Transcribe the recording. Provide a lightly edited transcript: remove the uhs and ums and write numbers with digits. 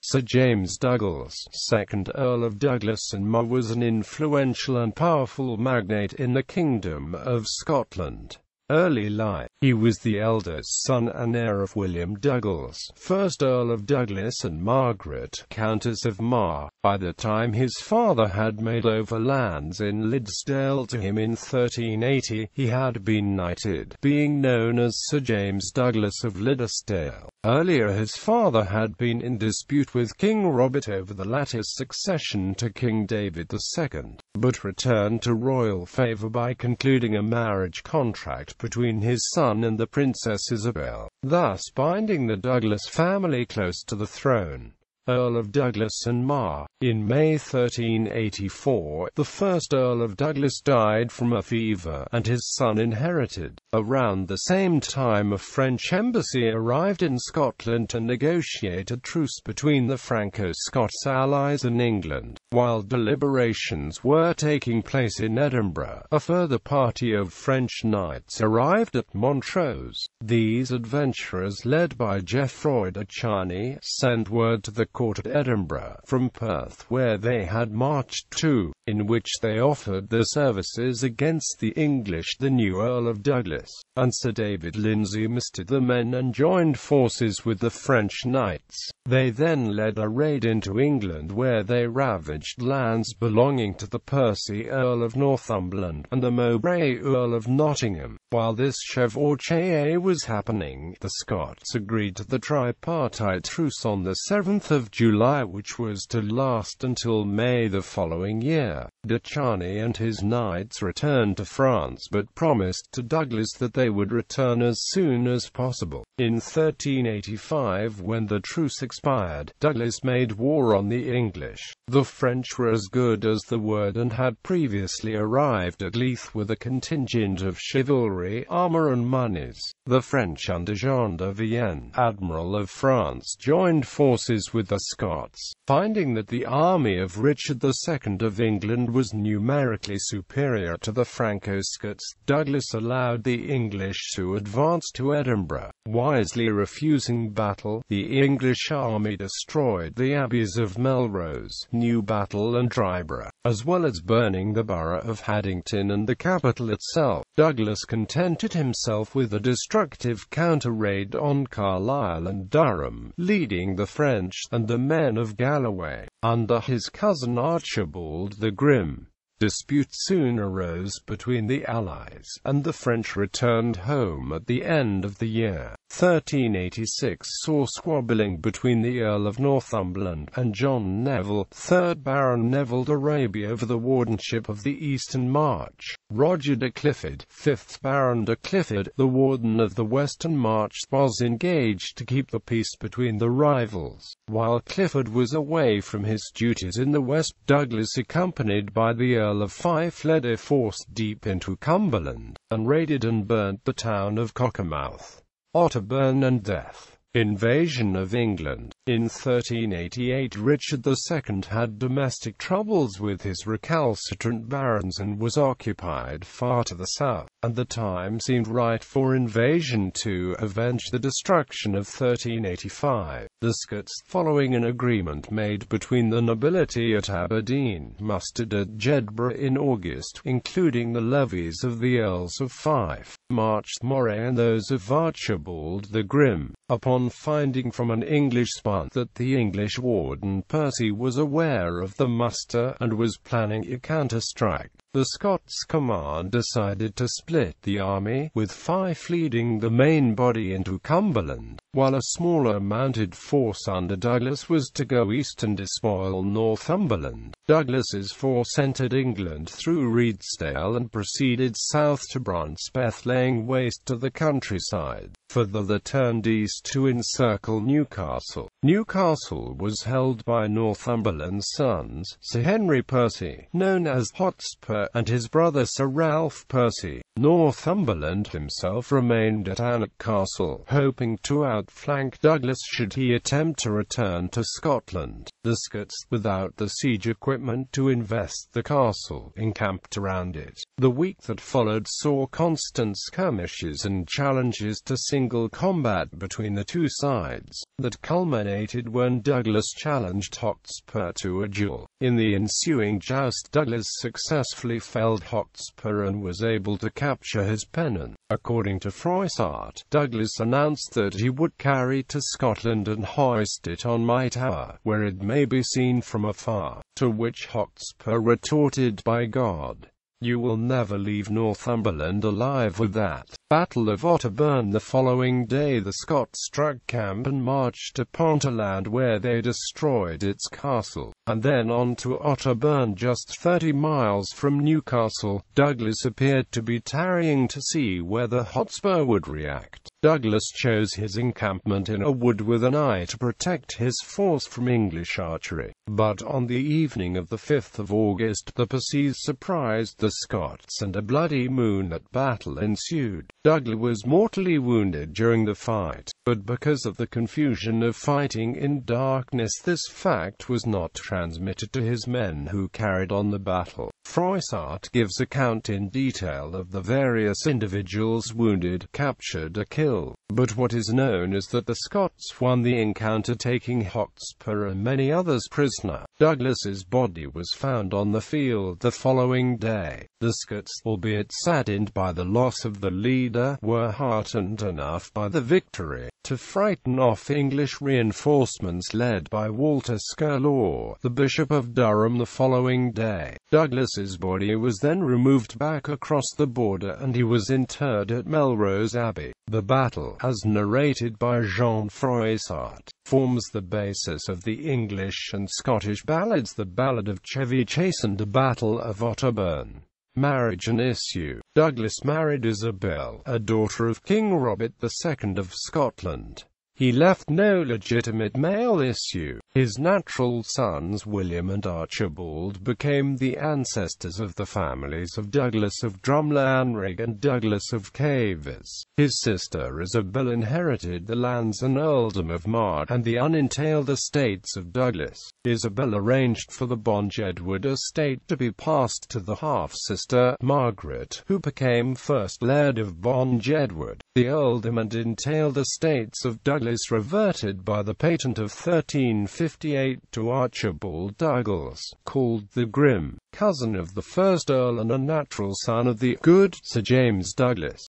Sir James Douglas, 2nd Earl of Douglas and Mar, was an influential and powerful magnate in the Kingdom of Scotland. Early life. He was the eldest son and heir of William Douglas, 1st Earl of Douglas, and Margaret, Countess of Mar. By the time his father had made over lands in Liddesdale to him in 1380, he had been knighted, being known as Sir James Douglas of Liddesdale. Earlier his father had been in dispute with King Robert over the latter's succession to King David II, but returned to royal favour by concluding a marriage contract between his son and the Princess Isabel, thus binding the Douglas family close to the throne. Earl of Douglas and Mar. In May 1384, the 1st Earl of Douglas died from a fever, and his son inherited. Around the same time a French embassy arrived in Scotland to negotiate a truce between the Franco-Scots allies and England. While deliberations were taking place in Edinburgh, a further party of French knights arrived at Montrose. These adventurers, led by Geoffroy de Charny, sent word to the court at Edinburgh from Perth, where they had marched to, in which they offered their services against the English. The new Earl of Douglas and Sir David Lindsay mustered the men and joined forces with the French knights. They then led a raid into England, where they ravaged lands belonging to the Percy Earl of Northumberland and the Mowbray Earl of Nottingham. While this chevauchée was happening, the Scots agreed to the tripartite truce on the 7th of July, which was to last until May the following year. De Charny and his knights returned to France, but promised to Douglas that they would return as soon as possible. In 1385, when the truce expired, Douglas made war on the English. The French were as good as the word and had previously arrived at Leith with a contingent of chivalry, armour and monies. The French under Jean de Vienne, Admiral of France, joined forces with the Scots. Finding that the army of Richard II of England was numerically superior to the Franco-Scots, Douglas allowed the English to advance to Edinburgh. Wisely refusing battle, the English army destroyed the abbeys of Melrose, Newbattle and Triborough, as well as burning the borough of Haddington and the capital itself. Douglas contented himself with a destructive counter-raid on Carlisle and Durham, leading the French and the men of Galloway under his cousin Archibald the Grim. Dispute soon arose between the Allies, and the French returned home at the end of the year. 1386 saw squabbling between the Earl of Northumberland and John Neville, 3rd Baron Neville d'Arabie, over the wardenship of the Eastern March. Roger de Clifford, 5th Baron de Clifford, the warden of the Western March, was engaged to keep the peace between the rivals. While Clifford was away from his duties in the West, Douglas, accompanied by the Earl of Fife, led a force deep into Cumberland, and raided and burnt the town of Cockermouth. Otterburn and death. Invasion of England. In 1388 Richard II had domestic troubles with his recalcitrant barons and was occupied far to the south, and the time seemed right for invasion to avenge the destruction of 1385. The Scots, following an agreement made between the nobility at Aberdeen, mustered at Jedburgh in August, including the levies of the Earls of Fife, March, Moray and those of Archibald the Grim. Upon finding from an English spy that the English warden Percy was aware of the muster and was planning a counter-strike, the Scots command decided to split the army, with Fife leading the main body into Cumberland, while a smaller mounted force under Douglas was to go east and despoil Northumberland. Douglas's force entered England through Redesdale and proceeded south to Brantspeth, laying waste to the countryside. Further they turned east to encircle Newcastle. Newcastle was held by Northumberland's sons, Sir Henry Percy, known as Hotspur and his brother Sir Ralph Percy. Northumberland himself remained at Alnwick Castle, hoping to outflank Douglas should he attempt to return to Scotland. The Scots, without the siege equipment to invest the castle, encamped around it. The week that followed saw constant skirmishes and challenges to single combat between the two sides, that culminated when Douglas challenged Hotspur to a duel. In the ensuing joust, Douglas successfully felled Hotspur and was able to capture his pennon. According to Froissart, Douglas announced that he would carry to Scotland and hoist it on my tower, where it may be seen from afar, to which Hotspur retorted, "By God, you will never leave Northumberland alive with that." Battle of Otterburn. The following day the Scots struck camp and marched to Ponteland, where they destroyed its castle, and then on to Otterburn, just 30 miles from Newcastle. Douglas appeared to be tarrying to see whether Hotspur would react. Douglas chose his encampment in a wood with an eye to protect his force from English archery. But on the evening of the 5th of August, the Percys surprised the Scots, and a bloody moonlit battle ensued. Douglas was mortally wounded during the fight, but because of the confusion of fighting in darkness, this fact was not transmitted to his men who carried on the battle. Froissart gives account in detail of the various individuals wounded, captured or killed, but what is known is that the Scots won the encounter, taking Hotspur and many others prisoner. Douglas's body was found on the field the following day. The Scots, albeit saddened by the loss of the leader, were heartened enough by the victory to frighten off English reinforcements led by Walter Scurlaw, the Bishop of Durham, the following day. Douglas's body was then removed back across the border and he was interred at Melrose Abbey. The battle, as narrated by Jean Froissart, forms the basis of the English and Scottish ballads. The Ballad of Chevy Chase and the Battle of Otterburn. Marriage and issue. Douglas married Isabel, a daughter of King Robert II of Scotland. He left no legitimate male issue. His natural sons William and Archibald became the ancestors of the families of Douglas of Drumlanrig and Douglas of Caves. His sister Isabel inherited the lands and earldom of March and the unentailed estates of Douglas. Isabel arranged for the Bonjedwood estate to be passed to the half-sister, Margaret, who became first Laird of Bonjedwood. The earldom and entailed estates of Douglas reverted by the patent of 1358 to Archibald Douglas, called the Grim, cousin of the first Earl and a natural son of the good Sir James Douglas.